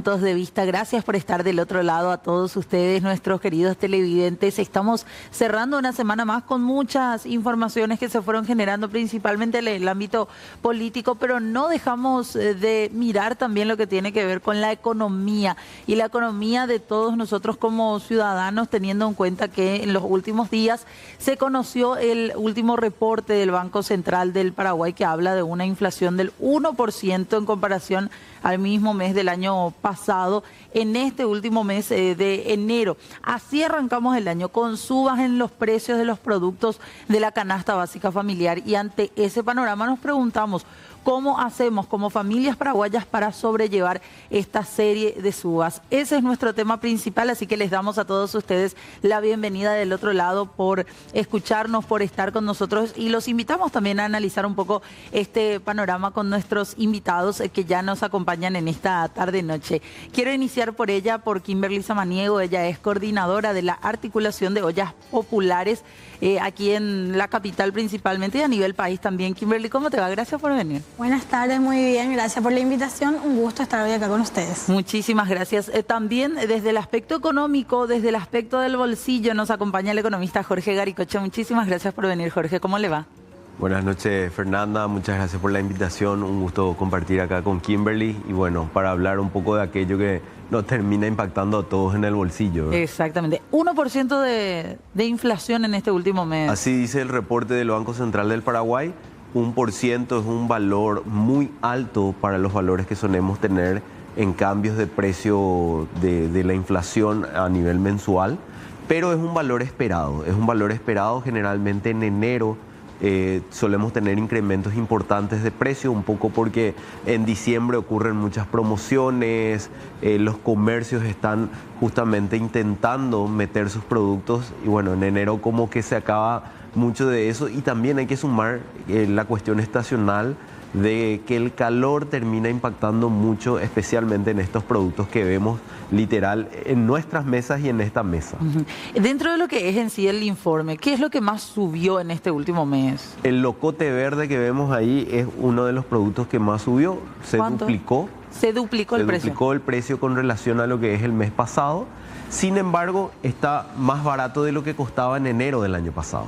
puntos de vista. Gracias por estar del otro lado a todos ustedes, nuestros queridos televidentes. Estamos cerrando una semana más con muchas informaciones que se fueron generando principalmente en el ámbito político, pero no dejamos de mirar también lo que tiene que ver con la economía y la economía de todos nosotros como ciudadanos, teniendo en cuenta que en los últimos días se conoció el último reporte del Banco Central del Paraguay que habla de una inflación del 1% en comparación al mismo mes del año pasado, en este último mes de enero. Así arrancamos el año, con subas en los precios de los productos de la canasta básica familiar, y ante ese panorama nos preguntamos, ¿cómo hacemos como familias paraguayas para sobrellevar esta serie de subas? Ese es nuestro tema principal, así que les damos a todos ustedes la bienvenida del otro lado por escucharnos, por estar con nosotros, y los invitamos también a analizar un poco este panorama con nuestros invitados que ya nos acompañan en esta tarde-noche. Quiero iniciar por Kimberly Samaniego. Ella es coordinadora de la articulación de ollas populares aquí en la capital principalmente y a nivel país también. Kimberly, ¿cómo te va? Gracias por venir. Buenas tardes, muy bien, gracias por la invitación, un gusto estar hoy acá con ustedes. Muchísimas gracias. También desde el aspecto económico, desde el aspecto del bolsillo, nos acompaña el economista Jorge Garicoche. Muchísimas gracias por venir, Jorge. ¿Cómo le va? Buenas noches, Fernanda, muchas gracias por la invitación, un gusto compartir acá con Kimberly y bueno, para hablar un poco de aquello que nos termina impactando a todos en el bolsillo, ¿verdad? Exactamente, 1% de inflación en este último mes. Así dice el reporte del Banco Central del Paraguay. 1% es un valor muy alto para los valores que solemos tener en cambios de precio de la inflación a nivel mensual, pero es un valor esperado generalmente en enero. Solemos tener incrementos importantes de precio, un poco porque en diciembre ocurren muchas promociones, los comercios están justamente intentando meter sus productos y bueno, en enero como que se acaba mucho de eso, y también hay que sumar la cuestión estacional de que el calor termina impactando mucho, especialmente en estos productos que vemos literal en nuestras mesas y en esta mesa. Dentro de lo que es en sí el informe, ¿qué es lo que más subió en este último mes? El locote verde que vemos ahí es uno de los productos que más subió. ¿Cuánto? Se duplicó el precio. Se duplicó el precio con relación a lo que es el mes pasado. Sin embargo, está más barato de lo que costaba en enero del año pasado.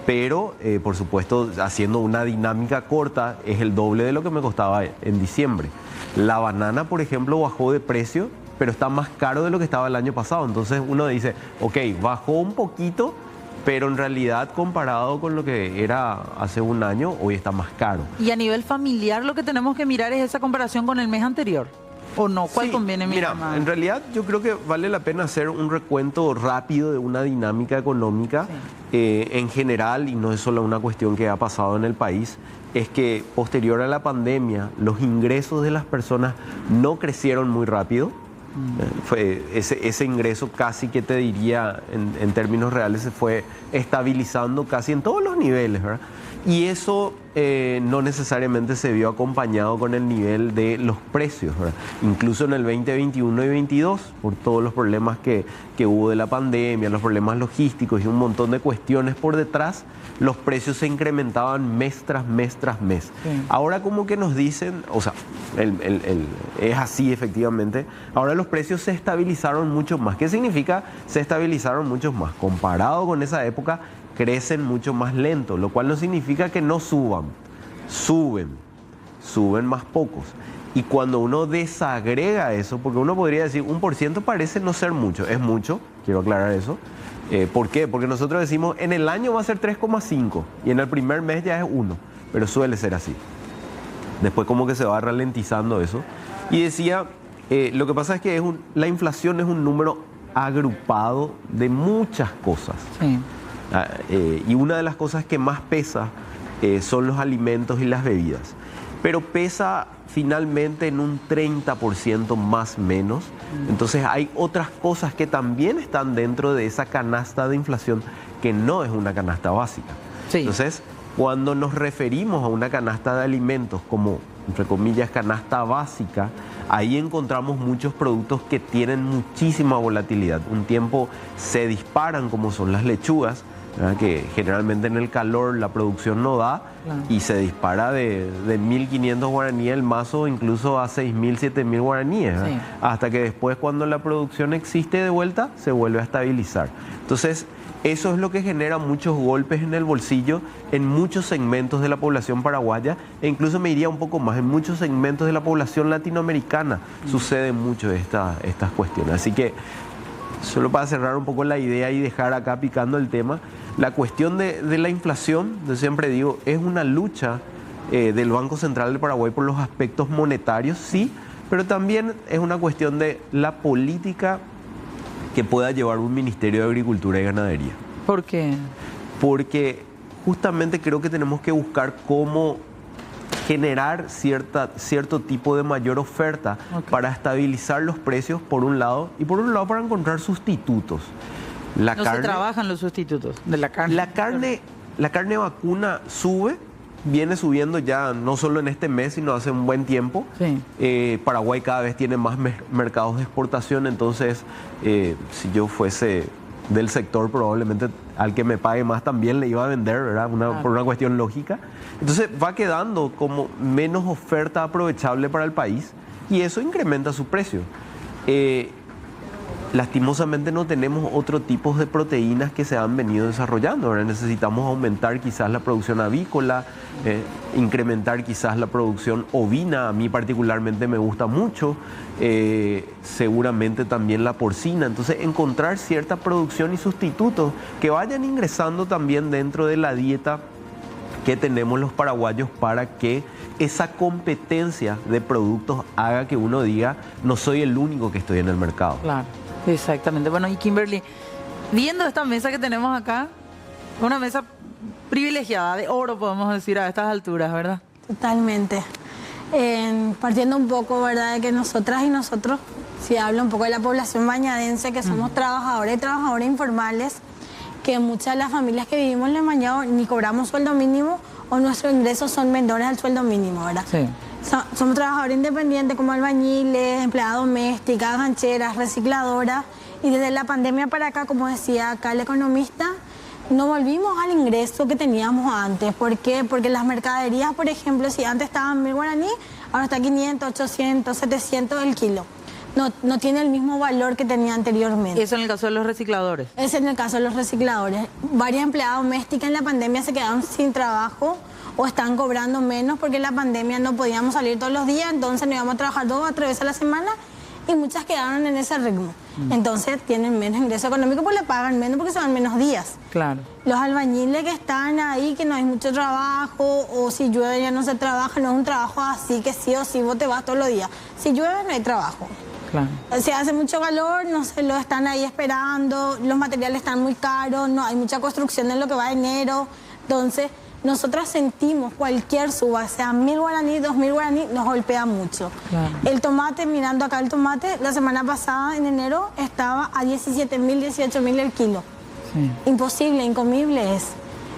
Pero, por supuesto, haciendo una dinámica corta, es el doble de lo que me costaba en diciembre. La banana, por ejemplo, bajó de precio, pero está más caro de lo que estaba el año pasado. Entonces uno dice, ok, bajó un poquito, pero en realidad comparado con lo que era hace un año, hoy está más caro. Y a nivel familiar lo que tenemos que mirar es esa comparación con el mes anterior. ¿O no? ¿Cuál conviene mirar más? En realidad yo creo que vale la pena hacer un recuento rápido de una dinámica económica en general, y no es solo una cuestión que ha pasado en el país, es que posterior a la pandemia los ingresos de las personas no crecieron muy rápido. Fue ese ingreso casi que te diría en términos reales se fue estabilizando casi en todos los niveles, ¿verdad? Y eso no necesariamente se vio acompañado con el nivel de los precios, ¿verdad? Incluso en el 2021 y 2022, por todos los problemas que hubo de la pandemia, los problemas logísticos y un montón de cuestiones por detrás, los precios se incrementaban mes tras mes tras mes. Sí. Ahora como que nos dicen, o sea, es así efectivamente, ahora los precios se estabilizaron mucho más. ¿Qué significa se estabilizaron mucho más? Comparado con esa época, crecen mucho más lento, lo cual no significa que no suban, suben más pocos. Y cuando uno desagrega eso, porque uno podría decir 1% parece no ser mucho, es mucho, quiero aclarar eso. ¿Por qué? Porque nosotros decimos en el año va a ser 3,5 y en el primer mes ya es 1, pero suele ser así. Después como que se va ralentizando eso. Y decía, lo que pasa es que la inflación es un número agrupado de muchas cosas. Sí. Y una de las cosas que más pesa son los alimentos y las bebidas. Pero pesa finalmente en un 30% más menos. Entonces hay otras cosas que también están dentro de esa canasta de inflación que no es una canasta básica. Sí. Entonces, cuando nos referimos a una canasta de alimentos como, entre comillas, canasta básica, ahí encontramos muchos productos que tienen muchísima volatilidad. Un tiempo se disparan, como son las lechugas, ¿verdad? Que generalmente en el calor la producción no da y se dispara de 1.500 guaraníes el mazo incluso a 6.000, 7.000 guaraníes, ¿verdad? Sí. Hasta que después cuando la producción existe de vuelta se vuelve a estabilizar. Entonces eso es lo que genera muchos golpes en el bolsillo en muchos segmentos de la población paraguaya e incluso me iría un poco más, en muchos segmentos de la población latinoamericana suceden mucho estas cuestiones. Así que solo para cerrar un poco la idea y dejar acá picando el tema, la cuestión de la inflación, yo siempre digo, es una lucha del Banco Central del Paraguay por los aspectos monetarios, sí, pero también es una cuestión de la política que pueda llevar un Ministerio de Agricultura y Ganadería. ¿Por qué? Porque justamente creo que tenemos que buscar cómo generar cierto tipo de mayor oferta para estabilizar los precios por un lado y por otro lado para encontrar sustitutos. No se trabajan los sustitutos de la carne. La carne vacuna sube, viene subiendo ya no solo en este mes, sino hace un buen tiempo. Sí. Paraguay cada vez tiene más mercados de exportación, entonces si yo fuese del sector probablemente al que me pague más también le iba a vender, ¿verdad? Por una cuestión lógica. Entonces va quedando como menos oferta aprovechable para el país y eso incrementa su precio. Lastimosamente no tenemos otro tipo de proteínas que se han venido desarrollando. Ahora necesitamos aumentar quizás la producción avícola, incrementar quizás la producción ovina. A mí particularmente me gusta mucho, seguramente también la porcina. Entonces encontrar cierta producción y sustitutos que vayan ingresando también dentro de la dieta que tenemos los paraguayos para que esa competencia de productos haga que uno diga, no soy el único que estoy en el mercado. Claro. Exactamente. Bueno, y Kimberly, viendo esta mesa que tenemos acá, una mesa privilegiada, de oro podemos decir a estas alturas, ¿verdad? Totalmente. Partiendo un poco, ¿verdad?, de que nosotras y nosotros, si hablo un poco de la población bañadense, que somos trabajadores y trabajadoras informales, que muchas de las familias que vivimos en el Bañado ni cobramos sueldo mínimo o nuestros ingresos son menores al sueldo mínimo, ¿verdad? Sí. Somos trabajadores independientes como albañiles, empleadas domésticas, gancheras, recicladoras. Y desde la pandemia para acá, como decía acá el economista, no volvimos al ingreso que teníamos antes. ¿Por qué? Porque las mercaderías, por ejemplo, si antes estaban 1.000 guaraní, ahora está 500, 800, 700 el kilo. No tiene el mismo valor que tenía anteriormente. Eso en el caso de los recicladores. Es en el caso de los recicladores. Varias empleadas domésticas en la pandemia se quedaron sin trabajo o están cobrando menos porque en la pandemia no podíamos salir todos los días, entonces nos íbamos a trabajar 2 o 3 veces a la semana y muchas quedaron en ese ritmo. Entonces tienen menos ingreso económico porque le pagan menos porque se van menos días. Claro. Los albañiles que están ahí, que no hay mucho trabajo, o si llueve ya no se trabaja, no es un trabajo así que sí o sí vos te vas todos los días. Si llueve no hay trabajo. Claro. Si hace mucho calor, no sé, lo están ahí esperando, los materiales están muy caros, no hay mucha construcción en lo que va de enero. Entonces, nosotras sentimos cualquier suba, sea 1.000 guaraní, 2.000 guaraní, nos golpea mucho. Claro. El tomate, mirando acá el tomate, la semana pasada, en enero, estaba a 17.000, 18.000 el kilo. Sí. Imposible, incomible es.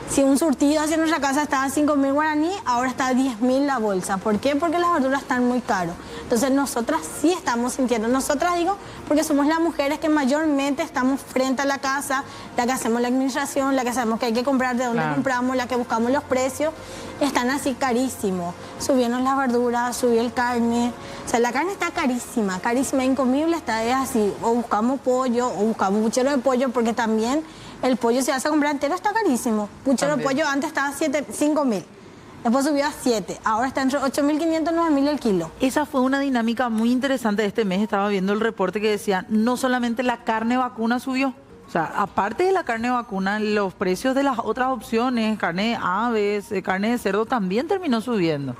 Si un surtido hacia nuestra casa estaba a 5.000 guaraní, ahora está a 10.000 la bolsa. ¿Por qué? Porque las verduras están muy caras. Entonces nosotras sí estamos sintiendo. Nosotras digo, porque somos las mujeres que mayormente estamos frente a la casa, la que hacemos la administración, la que sabemos que hay que comprar, de dónde compramos, la que buscamos los precios. Están así carísimos. Subieron las verduras, subió el carne. O sea, la carne está carísima, carísima, incomible está, es así. O buscamos pollo, o buscamos puchero de pollo, porque también el pollo, si vas a comprar entero, está carísimo. Puchero de pollo antes estaba a 5.000. Después subió a 7. Ahora está entre 8.500 y 9.000 el kilo. Esa fue una dinámica muy interesante de este mes. Estaba viendo el reporte que decía, no solamente la carne vacuna subió. O sea, aparte de la carne vacuna, los precios de las otras opciones, carne de aves, carne de cerdo, también terminó subiendo.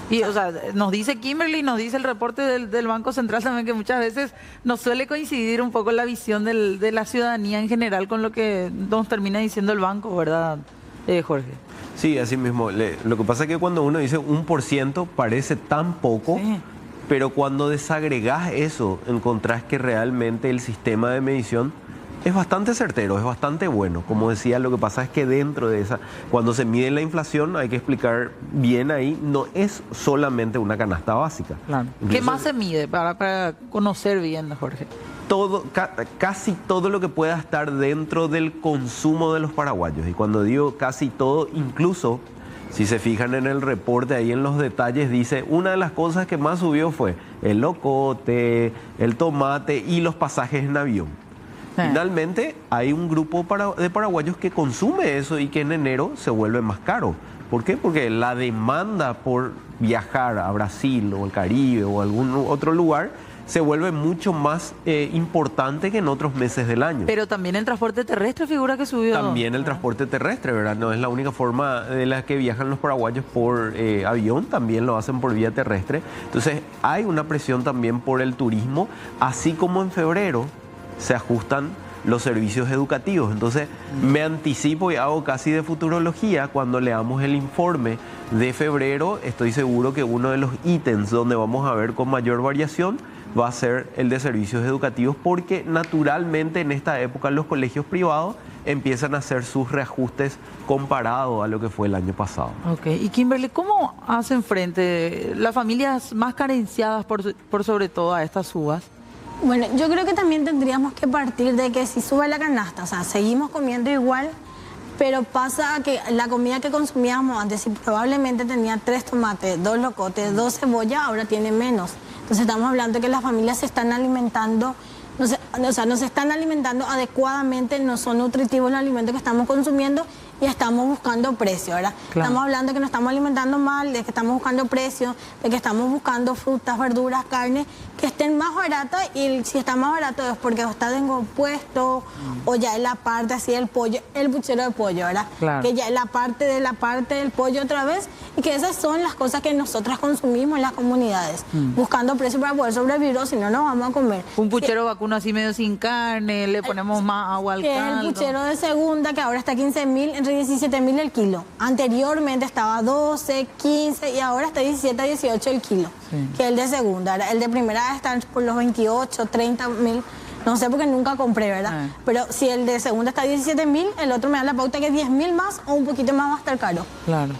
Y, o sea, nos dice Kimberly, nos dice el reporte del Banco Central también, que muchas veces nos suele coincidir un poco la visión de la ciudadanía en general con lo que nos termina diciendo el banco, ¿verdad, Jorge? Sí, así mismo. Lo que pasa es que cuando uno dice 1% parece tan poco, sí, pero cuando desagregás eso, encontrás que realmente el sistema de medición es bastante certero, es bastante bueno. Como decía, lo que pasa es que dentro de esa, cuando se mide la inflación, hay que explicar bien ahí, no es solamente una canasta básica. Claro. ¿Qué más se mide para conocer bien, Jorge? casi todo lo que pueda estar dentro del consumo de los paraguayos. Y cuando digo casi todo, incluso si se fijan en el reporte, ahí en los detalles dice, una de las cosas que más subió fue el locote, el tomate y los pasajes en avión. Finalmente, hay un grupo de paraguayos que consume eso y que en enero se vuelve más caro. ¿Por qué? Porque la demanda por viajar a Brasil o el Caribe o algún otro lugar se vuelve mucho más importante que en otros meses del año. Pero también el transporte terrestre figura que subió. También el transporte terrestre, ¿verdad? No es la única forma de la que viajan los paraguayos por avión, también lo hacen por vía terrestre. Entonces hay una presión también por el turismo, así como en febrero se ajustan los servicios educativos. Entonces me anticipo y hago casi de futurología. Cuando leamos el informe de febrero, estoy seguro que uno de los ítems donde vamos a ver con mayor variación va a ser el de servicios educativos, porque naturalmente en esta época los colegios privados empiezan a hacer sus reajustes comparado a lo que fue el año pasado. Ok, y Kimberly, ¿cómo hacen frente las familias más carenciadas por sobre todo a estas subas? Bueno, yo creo que también tendríamos que partir de que si sube la canasta, o sea, seguimos comiendo igual, pero pasa que la comida que consumíamos antes, si probablemente tenía 3 tomates, 2 locotes, 2 cebollas, ahora tiene menos. Entonces estamos hablando de que las familias se están alimentando, no se están alimentando adecuadamente, no son nutritivos los alimentos que estamos consumiendo y estamos buscando precio, ¿verdad? Claro. Estamos hablando de que nos estamos alimentando mal, de que estamos buscando precio, de que estamos buscando frutas, verduras, carne, que estén más baratas, y si está más barato es porque está descompuesto o ya es la parte así del pollo, el puchero de pollo, ¿verdad? Claro. Que ya es la parte del pollo otra vez, y que esas son las cosas que nosotras consumimos en las comunidades, buscando precio para poder sobrevivir, o si no, no vamos a comer. Un puchero vacuno así medio sin carne, le ponemos más agua al Que caldo. el puchero de segunda, que ahora está 15.000, entre 17.000 el kilo. Anteriormente estaba 12, 15 y ahora está 17 a 18 el kilo. Sí. Que el de segunda. El de primera está por los 28, 30.000. No sé porque nunca compré, ¿verdad? Pero si el de segunda está 17.000, el otro me da la pauta que 10.000 más o un poquito más va a estar caro. Claro.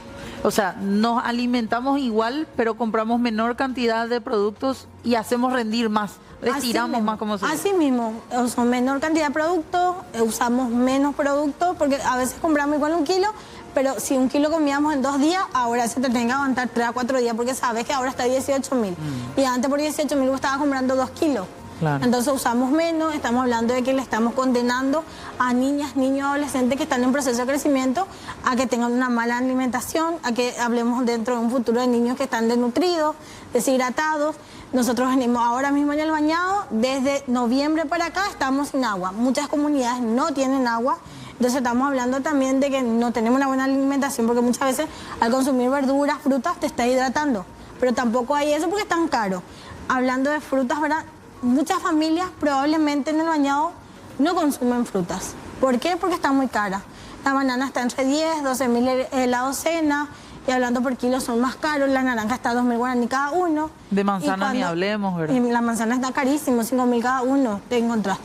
O sea, nos alimentamos igual, pero compramos menor cantidad de productos y hacemos rendir más. Estiramos más, como se dice. Así mismo, o sea, menor cantidad de productos, usamos menos productos, porque a veces compramos igual 1 kilo, pero si 1 kilo comíamos en 2 días, ahora se te tiene que aguantar 3 a 4 días, porque sabes que ahora está 18.000. Y antes por 18.000 vos estabas comprando 2 kilos. Claro. Entonces usamos menos, estamos hablando de que le estamos condenando a niñas, niños, adolescentes que están en proceso de crecimiento a que tengan una mala alimentación, a que hablemos dentro de un futuro de niños que están desnutridos, deshidratados. Nosotros venimos ahora mismo en el bañado, desde noviembre para acá estamos sin agua. Muchas comunidades no tienen agua. Entonces estamos hablando también de que no tenemos una buena alimentación, porque muchas veces al consumir verduras, frutas, te está hidratando. Pero tampoco hay eso porque es tan caro. Hablando de frutas, ¿verdad? Muchas familias probablemente en el bañado no consumen frutas. ¿Por qué? Porque está muy cara. La banana está entre 10, 12.000 la docena, y hablando por kilo son más caros. La naranja está 2.000 guaraní cada uno. De manzana ni hablemos, ¿verdad? Y la manzana está carísimo, 5.000 cada uno, te encontrás.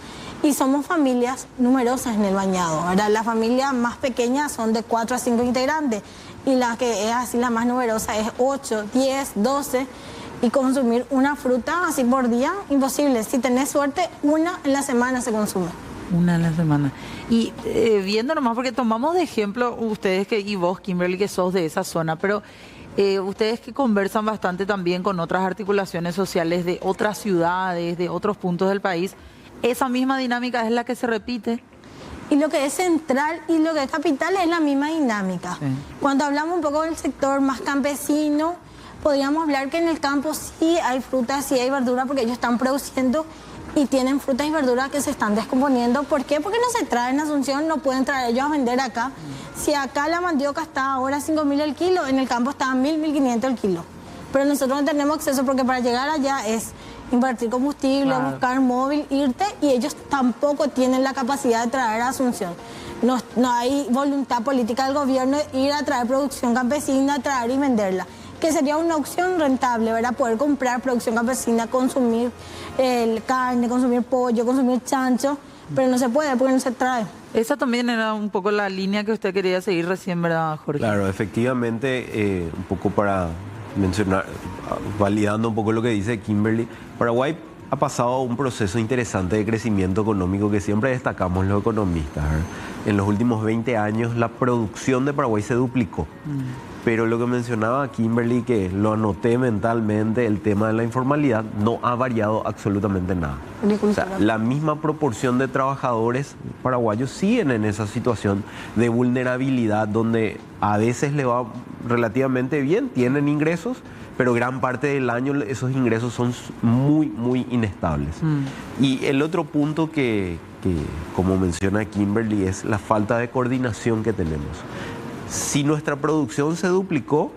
Y somos familias numerosas en el bañado, ¿verdad? La familia más pequeña son de 4 a 5 integrantes, y la que es así la más numerosa es 8, 10, 12. Y consumir una fruta así por día, imposible. Si tenés suerte, una en la semana se consume. Una en la semana. Y viendo nomás, porque tomamos de ejemplo ustedes y vos, Kimberly, que sos de esa zona, pero ustedes que conversan bastante también con otras articulaciones sociales de otras ciudades, de otros puntos del país, ¿esa misma dinámica es la que se repite? Y lo que es central y lo que es capital es la misma dinámica. Sí. Cuando hablamos un poco del sector más campesino, podríamos hablar que en el campo sí hay frutas, sí hay verduras, porque ellos están produciendo y tienen frutas y verduras que se están descomponiendo. ¿Por qué? Porque no se traen a Asunción, no pueden traer ellos a vender acá. Si acá la mandioca está ahora 5.000 el kilo, en el campo está 1.000, 1.500 el kilo. Pero nosotros no tenemos acceso, porque para llegar allá es invertir combustible, claro, buscar móvil, irte, y ellos tampoco tienen la capacidad de traer a Asunción. No hay voluntad política del gobierno de ir a traer producción campesina, traer y venderla, que sería una opción rentable, ¿verdad? Poder comprar producción campesina, consumir carne, consumir pollo, consumir chancho, pero no se puede porque no se trae. Esa también era un poco la línea que usted quería seguir recién, ¿verdad, Jorge? Claro, efectivamente, un poco para mencionar, validando un poco lo que dice Kimberly, Paraguay ha pasado un proceso interesante de crecimiento económico que siempre destacamos los economistas, ¿verdad? En los últimos 20 años la producción de Paraguay se duplicó. Pero lo que mencionaba Kimberly, que lo anoté mentalmente, el tema de la informalidad, no ha variado absolutamente nada. O sea, la misma proporción de trabajadores paraguayos siguen en esa situación de vulnerabilidad, donde a veces le va relativamente bien, tienen ingresos, pero gran parte del año esos ingresos son muy, muy inestables. Y el otro punto que, como menciona Kimberly, es la falta de coordinación que tenemos. Si nuestra producción se duplicó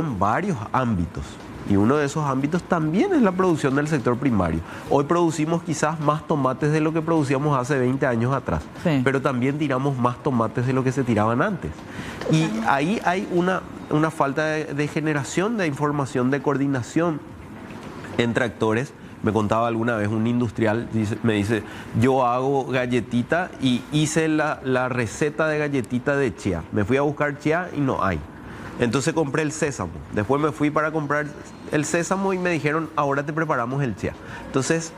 en varios ámbitos. Y uno de esos ámbitos también es la producción del sector primario. Hoy producimos quizás más tomates de lo que producíamos hace 20 años atrás. Sí. Pero también tiramos más tomates de lo que se tiraban antes. Y ahí hay una falta de generación de información, de coordinación entre actores. Me contaba alguna vez un industrial, me dice, yo hago galletita y hice la receta de galletita de chía. Me fui a buscar chía y no hay. Entonces compré el sésamo. Después me fui para comprar el sésamo y me dijeron, ahora te preparamos el chía. Entonces,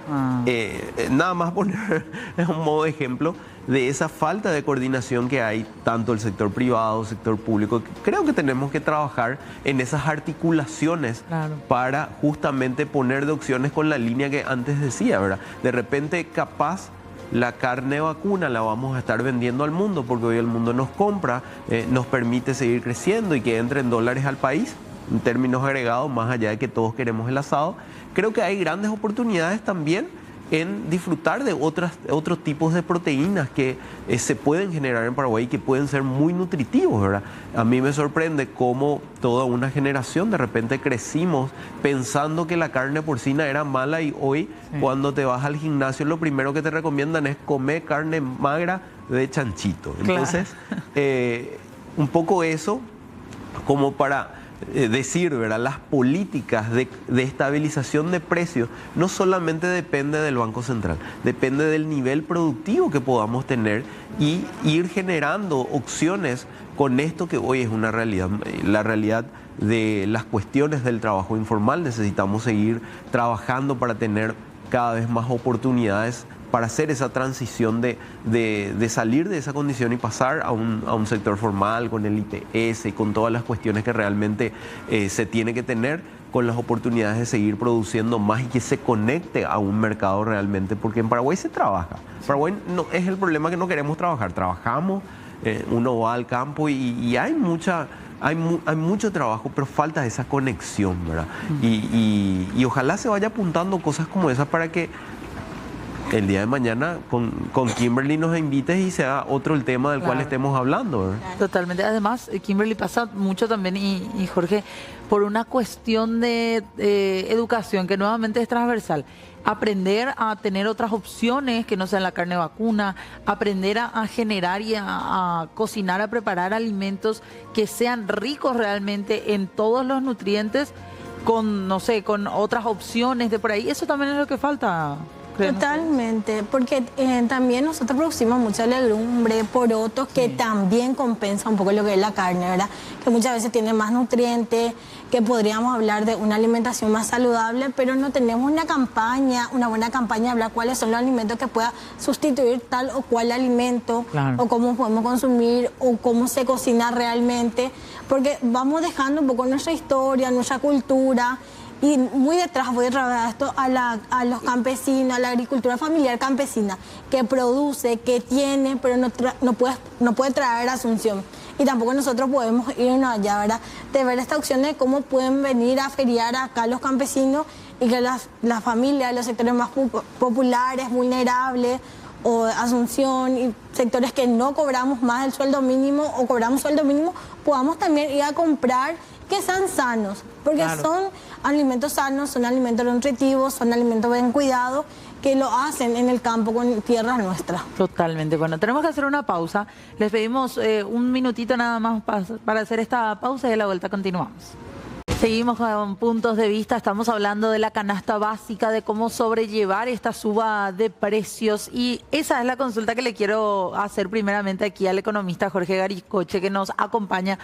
nada más poner un modo de ejemplo de esa falta de coordinación que hay, tanto el sector privado, sector público. Creo que tenemos que trabajar en esas articulaciones para justamente poner de opciones con la línea que antes decía, ¿verdad? De repente, capaz, la carne vacuna la vamos a estar vendiendo al mundo porque hoy el mundo nos compra, nos permite seguir creciendo y que entren dólares al país, en términos agregados, más allá de que todos queremos el asado. Creo que hay grandes oportunidades también en disfrutar de otros tipos de proteínas que se pueden generar en Paraguay y que pueden ser muy nutritivos, ¿verdad? A mí me sorprende cómo toda una generación de repente crecimos pensando que la carne porcina era mala y hoy cuando te vas al gimnasio lo primero que te recomiendan es comer carne magra de chanchito. Entonces, un poco eso como para decir, ¿verdad? Las políticas de estabilización de precios no solamente depende del Banco Central, depende del nivel productivo que podamos tener y ir generando opciones con esto que hoy es una realidad, la realidad de las cuestiones del trabajo informal. Necesitamos seguir trabajando para tener cada vez más oportunidades para hacer esa transición de salir de esa condición y pasar a un sector formal con el IPS y con todas las cuestiones que realmente se tiene que tener, con las oportunidades de seguir produciendo más y que se conecte a un mercado realmente, porque en Paraguay se trabaja. Paraguay no es el problema que no queremos trabajar, trabajamos, uno va al campo y hay mucho trabajo, pero falta esa conexión, ¿verdad? Y ojalá se vaya apuntando cosas como esas para que el día de mañana con Kimberly nos invites y sea otro el tema del cual estemos hablando, ¿verdad? Totalmente. Además, Kimberly, pasa mucho también, y Jorge, por una cuestión de educación que nuevamente es transversal. Aprender a tener otras opciones que no sean la carne vacuna, aprender a generar y a cocinar, a preparar alimentos que sean ricos realmente en todos los nutrientes, con, no sé, con otras opciones de por ahí. Eso también es lo que falta. Totalmente, porque también nosotros producimos mucha legumbre, porotos, que también compensa un poco lo que es la carne, ¿verdad? Que muchas veces tiene más nutrientes, que podríamos hablar de una alimentación más saludable, pero no tenemos una buena campaña de hablar cuáles son los alimentos que pueda sustituir tal o cual alimento, o cómo podemos consumir, o cómo se cocina realmente, porque vamos dejando un poco nuestra historia, nuestra cultura. Y muy detrás, voy a trabajar esto a los campesinos, a la agricultura familiar campesina, que produce, que tiene, pero no puede traer a Asunción. Y tampoco nosotros podemos irnos allá, ¿verdad? De ver esta opción de cómo pueden venir a feriar acá los campesinos y que las familias, los sectores más populares, vulnerables, o Asunción y sectores que no cobramos más del sueldo mínimo o cobramos sueldo mínimo, podamos también ir a comprar que sean sanos, porque son alimentos sanos, son alimentos nutritivos, son alimentos bien cuidados, que lo hacen en el campo con tierra nuestra. Totalmente. Bueno, tenemos que hacer una pausa. Les pedimos un minutito nada más para hacer esta pausa y a la vuelta continuamos. Seguimos con puntos de vista, estamos hablando de la canasta básica, de cómo sobrellevar esta suba de precios, y esa es la consulta que le quiero hacer primeramente aquí al economista Jorge Garicoche, que nos acompaña.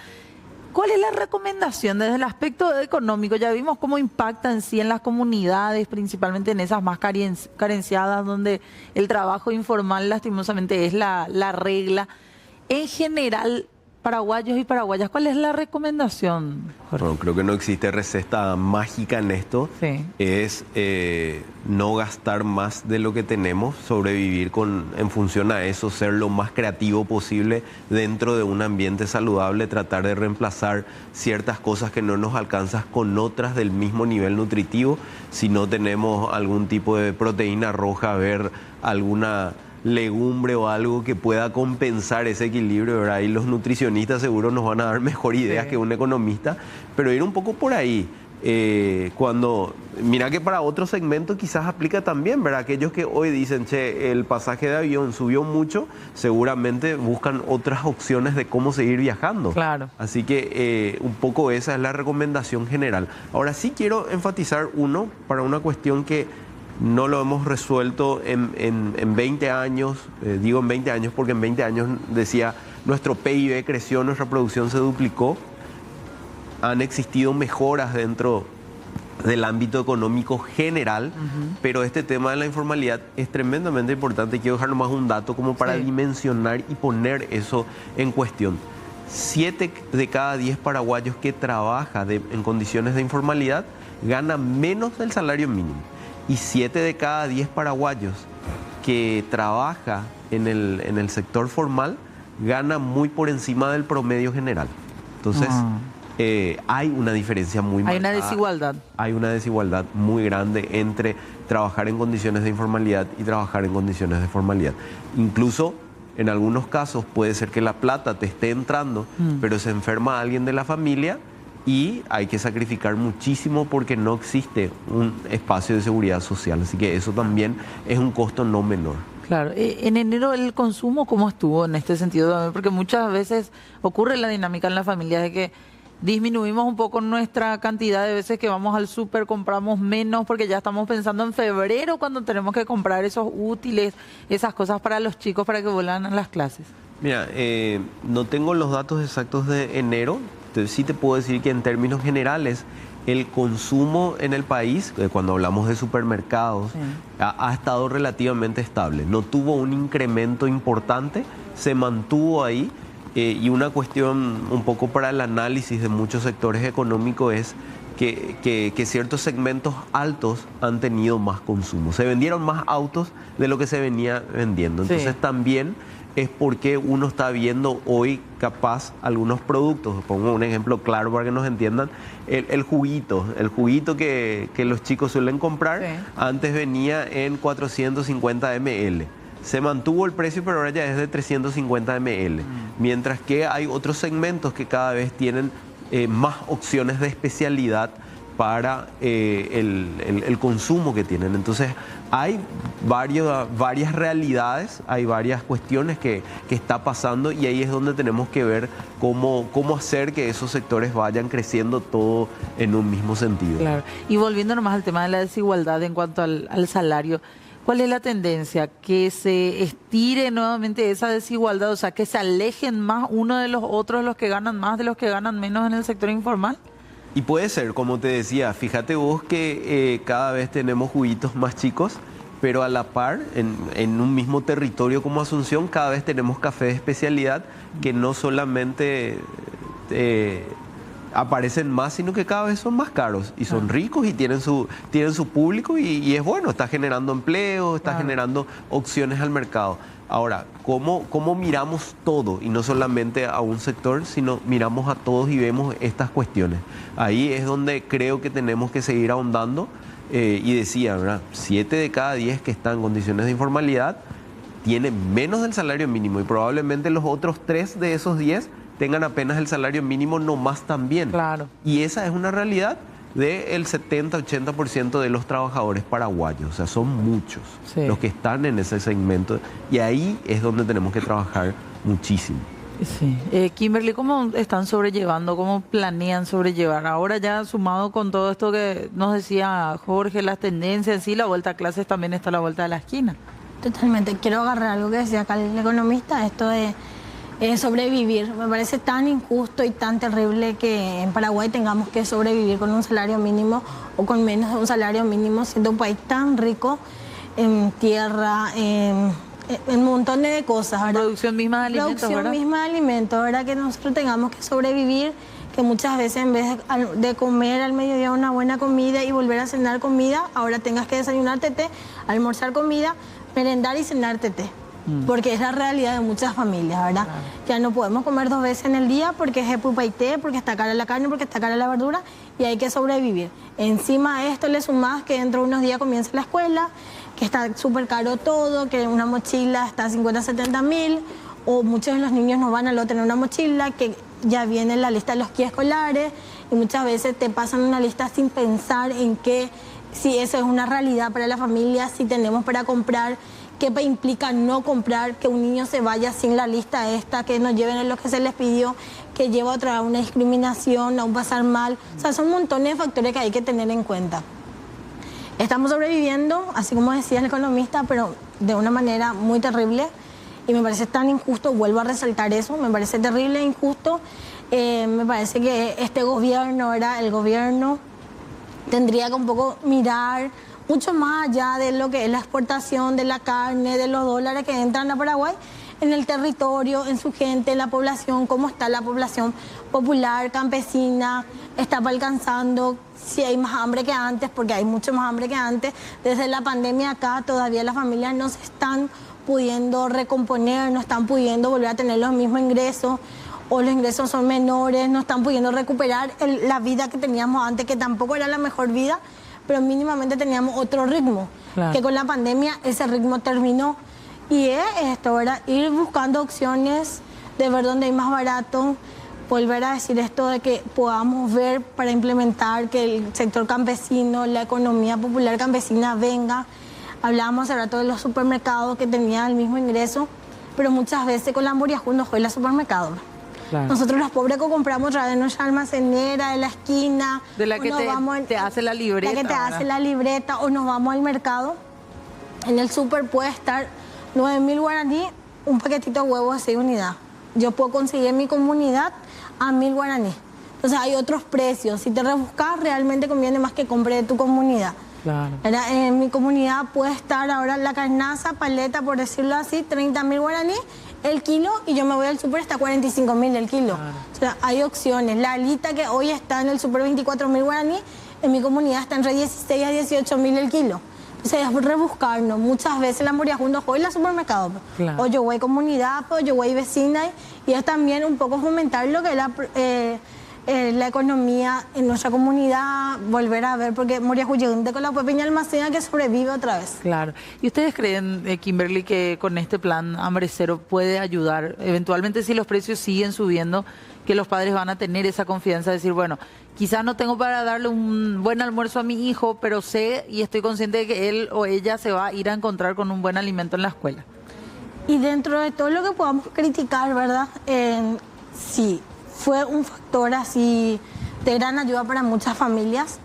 ¿Cuál es la recomendación desde el aspecto económico? Ya vimos cómo impacta en sí en las comunidades, principalmente en esas más carenciadas, donde el trabajo informal lastimosamente es la regla. En general, paraguayos y paraguayas, ¿cuál es la recomendación, Jorge? Bueno, creo que no existe receta mágica en esto. Sí. Es no gastar más de lo que tenemos, sobrevivir en función a eso, ser lo más creativo posible dentro de un ambiente saludable, tratar de reemplazar ciertas cosas que no nos alcanzan con otras del mismo nivel nutritivo. Si no tenemos algún tipo de proteína roja, ver alguna legumbre o algo que pueda compensar ese equilibrio, ¿verdad? Y los nutricionistas seguro nos van a dar mejor ideas que un economista, pero ir un poco por ahí. Mira que para otro segmento quizás aplica también, ¿verdad? Aquellos que hoy dicen, che, el pasaje de avión subió mucho, seguramente buscan otras opciones de cómo seguir viajando. Claro. Así que un poco esa es la recomendación general. Ahora sí quiero enfatizar para una cuestión que no lo hemos resuelto en 20 años, digo en 20 años porque en 20 años decía, nuestro PIB creció, nuestra producción se duplicó, han existido mejoras dentro del ámbito económico general, pero este tema de la informalidad es tremendamente importante. Quiero dejar nomás un dato como para dimensionar y poner eso en cuestión. 7 de cada 10 paraguayos que trabajan en condiciones de informalidad ganan menos del salario mínimo. Y 7 de cada 10 paraguayos que trabaja en el sector formal gana muy por encima del promedio general. Entonces, hay una diferencia muy marcada. Hay una desigualdad. Hay una desigualdad muy grande entre trabajar en condiciones de informalidad y trabajar en condiciones de formalidad. Incluso, en algunos casos, puede ser que la plata te esté entrando, pero se enferma alguien de la familia y hay que sacrificar muchísimo porque no existe un espacio de seguridad social. Así que eso también es un costo no menor. Claro. En enero el consumo, ¿cómo estuvo en este sentido? Porque muchas veces ocurre la dinámica en la familia de que disminuimos un poco nuestra cantidad de veces que vamos al súper, compramos menos porque ya estamos pensando en febrero cuando tenemos que comprar esos útiles, esas cosas para los chicos para que vuelvan a las clases. Mira, no tengo los datos exactos de enero. Sí te puedo decir que en términos generales el consumo en el país, cuando hablamos de supermercados, ha estado relativamente estable. No tuvo un incremento importante, se mantuvo ahí. Y una cuestión un poco para el análisis de muchos sectores económicos es que ciertos segmentos altos han tenido más consumo. Se vendieron más autos de lo que se venía vendiendo. Entonces también es porque uno está viendo hoy capaz algunos productos. Pongo un ejemplo claro para que nos entiendan. El juguito que los chicos suelen comprar, antes venía en 450 ml. Se mantuvo el precio, pero ahora ya es de 350 ml. Mientras que hay otros segmentos que cada vez tienen más opciones de especialidad para el consumo que tienen. Entonces hay varias realidades, hay varias cuestiones que está pasando y ahí es donde tenemos que ver cómo hacer que esos sectores vayan creciendo todo en un mismo sentido. Claro. Y volviendo nomás al tema de la desigualdad en cuanto al salario, ¿cuál es la tendencia? ¿Que se estire nuevamente esa desigualdad? O sea, que se alejen más uno de los otros, los que ganan más de los que ganan menos en el sector informal. Y puede ser, como te decía, fíjate vos que cada vez tenemos juguitos más chicos, pero a la par, en un mismo territorio como Asunción, cada vez tenemos café de especialidad que no solamente aparecen más, sino que cada vez son más caros y son ricos y tienen su público y es bueno, está generando empleo, está generando opciones al mercado. Ahora, ¿cómo miramos todo? Y no solamente a un sector, sino miramos a todos y vemos estas cuestiones. Ahí es donde creo que tenemos que seguir ahondando. Y decía, ¿verdad? 7 de cada 10 que están en condiciones de informalidad tienen menos del salario mínimo y probablemente los otros 3 de esos 10 tengan apenas el salario mínimo, no más también. Claro. Y esa es una realidad del 70-80% de los trabajadores paraguayos. O sea, son muchos los que están en ese segmento y ahí es donde tenemos que trabajar muchísimo. Sí. Kimberly, ¿cómo están sobrellevando, cómo planean sobrellevar? Ahora ya sumado con todo esto que nos decía Jorge, las tendencias, sí, la vuelta a clases también está a la vuelta de la esquina. Totalmente. Quiero agarrar algo que decía acá el economista, esto de sobrevivir. Me parece tan injusto y tan terrible que en Paraguay tengamos que sobrevivir con un salario mínimo o con menos de un salario mínimo, siendo un país tan rico en tierra, en un montón de cosas, ¿verdad? Producción misma de alimentos, Producción ¿verdad? misma de alimentos, ¿verdad? Que nosotros tengamos que sobrevivir, que muchas veces en vez de comer al mediodía una buena comida y volver a cenar comida, ahora tengas que desayunar té, almorzar comida, merendar y cenar té. Porque es la realidad de muchas familias, ¿verdad? Claro. Ya no podemos comer 2 veces en el día porque es epupaité, porque está cara la carne, porque está cara la verdura y hay que sobrevivir. Encima a esto le sumás que dentro de unos días comienza la escuela, que está súper caro todo, que una mochila está a 50, 70 mil, o muchos de los niños no van a tener una mochila, que ya viene la lista de los kits escolares y muchas veces te pasan una lista sin pensar en que si eso es una realidad para la familia, si tenemos para comprar, qué implica no comprar, que un niño se vaya sin la lista esta, que no lleven en lo que se les pidió, que lleva otra una discriminación, a un pasar mal. O sea, son montones de factores que hay que tener en cuenta. Estamos sobreviviendo, así como decía el economista, pero de una manera muy terrible y me parece tan injusto, vuelvo a resaltar eso, me parece terrible e injusto. Me parece que este gobierno, el gobierno tendría que un poco mirar mucho más allá de lo que es la exportación de la carne, de los dólares que entran a Paraguay, en el territorio, en su gente, en la población, cómo está la población popular, campesina, está alcanzando, si hay más hambre que antes, porque hay mucho más hambre que antes. Desde la pandemia acá todavía las familias no se están pudiendo recomponer, no están pudiendo volver a tener los mismos ingresos, o los ingresos son menores, no están pudiendo recuperar la vida que teníamos antes, que tampoco era la mejor vida, pero mínimamente teníamos otro ritmo, claro, que con la pandemia ese ritmo terminó. Y es esto, ¿verdad? Ir buscando opciones de ver dónde hay más barato, volver a decir esto de que podamos ver para implementar que el sector campesino, la economía popular campesina venga. Hablábamos hace rato de los supermercados que tenían el mismo ingreso, pero muchas veces con la Moriajú no fue el supermercado. Claro. Nosotros los pobres que compramos a través de nuestra almacenera, de la esquina. De la que te hace la libreta. La que te hace la libreta, o nos vamos al mercado. En el súper puede estar 9.000 guaraní, un paquetito de huevos de 6 unidades. Yo puedo conseguir en mi comunidad a 1.000 guaraní. Entonces hay otros precios. Si te rebuscas, realmente conviene más que compre de tu comunidad. Claro. En mi comunidad puede estar ahora la carnaza, paleta, por decirlo así, 30.000 guaraní el kilo, y yo me voy al súper, está 45.000 el kilo. Claro. O sea, hay opciones. La alita que hoy está en el súper 24.000 guaraní, en mi comunidad está entre 16 a 18.000 el kilo. Entonces es rebuscarnos. Muchas veces la Moriajú no voy al supermercado. Claro. O yo voy a comunidad, o yo voy a vecina, y es también un poco fomentar lo que es la economía en nuestra comunidad, volver a ver, porque Moriajú llegó con la pequeña almacena que sobrevive otra vez. Claro. ¿Y ustedes creen, Kimberly, que con este plan Hambre Cero puede ayudar, eventualmente si los precios siguen subiendo, que los padres van a tener esa confianza de decir, bueno, quizás no tengo para darle un buen almuerzo a mi hijo, pero sé y estoy consciente de que él o ella se va a ir a encontrar con un buen alimento en la escuela? Y dentro de todo lo que podamos criticar, ¿verdad? Sí, fue un factor así de gran ayuda para muchas familias,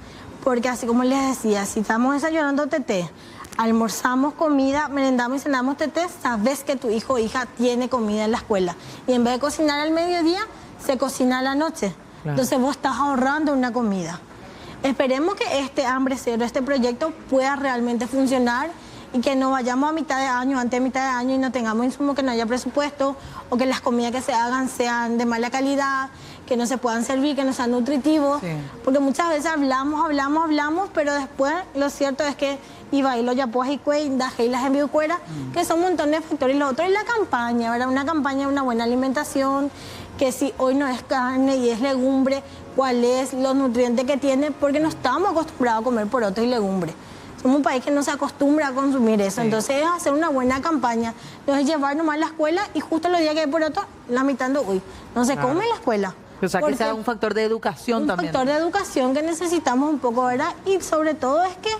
porque así como les decía, si estamos desayunando té, almorzamos comida, merendamos y cenamos té, sabes que tu hijo o hija tiene comida en la escuela. Y en vez de cocinar al mediodía, se cocina a la noche. Claro. Entonces vos estás ahorrando una comida. Esperemos que este Hambre Cero, este proyecto, pueda realmente funcionar y que no vayamos a mitad de año, antes de mitad de año, y no tengamos insumos, que no haya presupuesto, o que las comidas que se hagan sean de mala calidad, que no se puedan servir, que no sean nutritivos. Sí. Porque muchas veces hablamos, pero después lo cierto es que iba y lo yapuas y cuey, daje y las envío fuera, que son un montón de factores. Lo otro es la campaña, ¿verdad? Una campaña de una buena alimentación, que si hoy no es carne y es legumbre, cuál es los nutrientes que tiene, porque no estamos acostumbrados a comer porotos y legumbres. Somos un país que no se acostumbra a consumir eso. Sí. Entonces es hacer una buena campaña. No es llevar nomás a la escuela y justo los días que hay poroto, la mitad no se come en la escuela. O sea, que sea un factor de educación también. Un factor de educación que necesitamos un poco, ¿verdad? Y sobre todo es que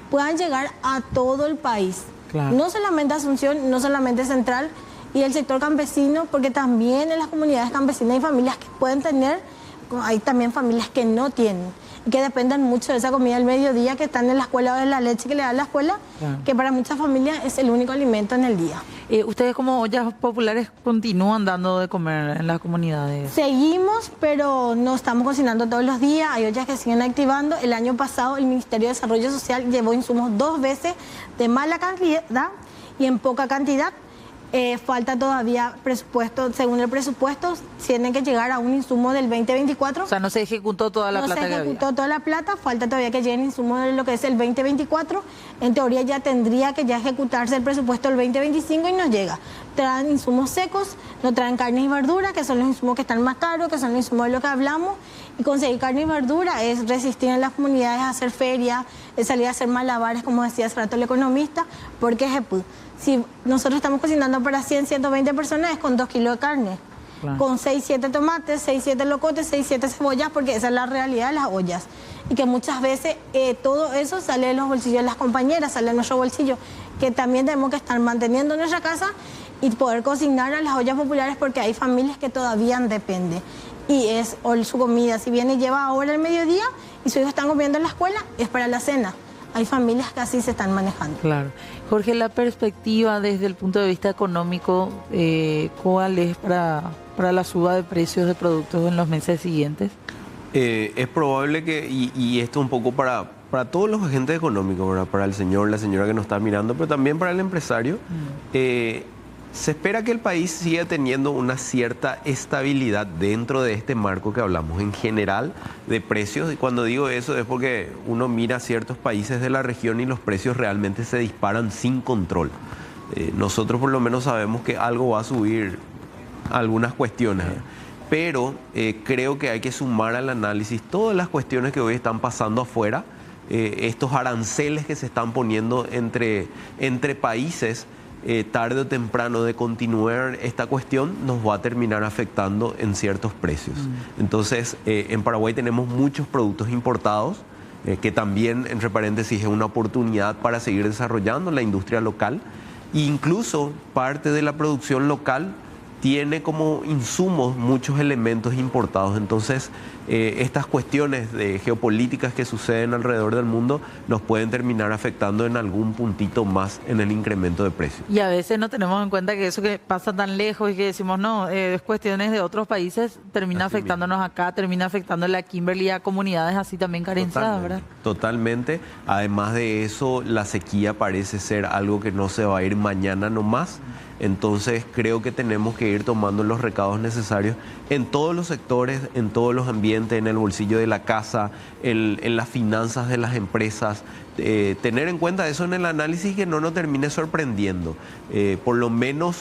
puedan llegar a todo el país. Claro. No solamente Asunción, no solamente Central, y el sector campesino, porque también en las comunidades campesinas hay familias que pueden tener, hay también familias que no tienen. que dependen mucho de esa comida del mediodía que están en la escuela o de la leche que le da la escuela, Claro. que para muchas familias es el único alimento en el día. ¿Ustedes como ollas populares continúan dando de comer en las comunidades? Seguimos, pero no estamos cocinando todos los días, hay ollas que siguen activando. El año pasado el Ministerio de Desarrollo Social llevó insumos 2 veces de mala calidad y en poca cantidad. Falta todavía presupuesto, según el presupuesto, tienen que llegar a un insumo del 2024. O sea, no se ejecutó toda la plata que había. No se ejecutó toda la plata, falta todavía que lleguen insumos de lo que es el 2024. En teoría ya tendría que ya ejecutarse el presupuesto del 2025 y no llega. Traen insumos secos, no traen carne y verdura, que son los insumos que están más caros, que son los insumos de lo que hablamos. Y conseguir carne y verdura es resistir en las comunidades a hacer ferias, es salir a hacer malabares, como decía hace rato el economista, porque si nosotros estamos cocinando para 100, 120 personas es con 2 kilos de carne, Claro. con 6, 7 tomates, 6, 7 locotes, 6, 7 cebollas, porque esa es la realidad de las ollas. Y que muchas veces todo eso sale de los bolsillos de las compañeras, sale de nuestro bolsillo, que también tenemos que estar manteniendo nuestra casa y poder cocinar a las ollas populares porque hay familias que todavía dependen. Y es su comida, si viene y lleva ahora el mediodía y sus hijos están comiendo en la escuela, es para la cena. Hay familias que así se están manejando. Claro. Jorge, la perspectiva desde el punto de vista económico, ¿cuál es para la suba de precios de productos en los meses siguientes? Es probable que, y esto un poco para todos los agentes económicos, ¿verdad? Para el señor, la señora que nos está mirando, pero también para el empresario, se espera que el país siga teniendo una cierta estabilidad dentro de este marco que hablamos en general de precios. Y cuando digo eso es porque uno mira ciertos países de la región y los precios realmente se disparan sin control. Nosotros por lo menos sabemos que algo va a subir algunas cuestiones, pero creo que hay que sumar al análisis todas las cuestiones que hoy están pasando afuera, estos aranceles que se están poniendo entre países. Tarde o temprano de continuar esta cuestión nos va a terminar afectando en ciertos precios. Entonces, en Paraguay tenemos muchos productos importados, que también, entre paréntesis, es una oportunidad para seguir desarrollando la industria local. E incluso parte de la producción local tiene como insumos muchos elementos importados. Entonces, estas cuestiones de geopolíticas que suceden alrededor del mundo nos pueden terminar afectando en algún puntito más en el incremento de precios. Y a veces no tenemos en cuenta que eso que pasa tan lejos y que decimos, no, es cuestiones de otros países, termina Así afectándonos acá, termina afectando a la Kimberly y a comunidades así también carenciadas, ¿verdad? Totalmente. Además de eso, la sequía parece ser algo que no se va a ir mañana nomás. Entonces creo que tenemos que ir tomando los recados necesarios en todos los sectores, en todos los ambientes, en el bolsillo de la casa, en las finanzas de las empresas. Tener en cuenta eso en el análisis, que no nos termine sorprendiendo. Por lo menos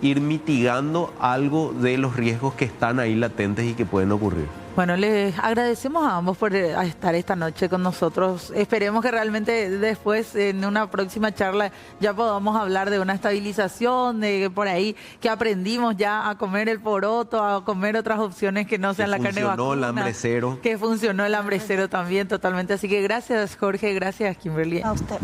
ir mitigando algo de los riesgos que están ahí latentes y que pueden ocurrir. Bueno, les agradecemos a ambos por estar esta noche con nosotros. Esperemos que realmente después, en una próxima charla, ya podamos hablar de una estabilización, de por ahí que aprendimos ya a comer el poroto, a comer otras opciones que no sean la carne vacuna. Funcionó el hambre cero. Que funcionó el hambre cero también, totalmente. Así que gracias, Jorge, gracias, Kimberly. A usted.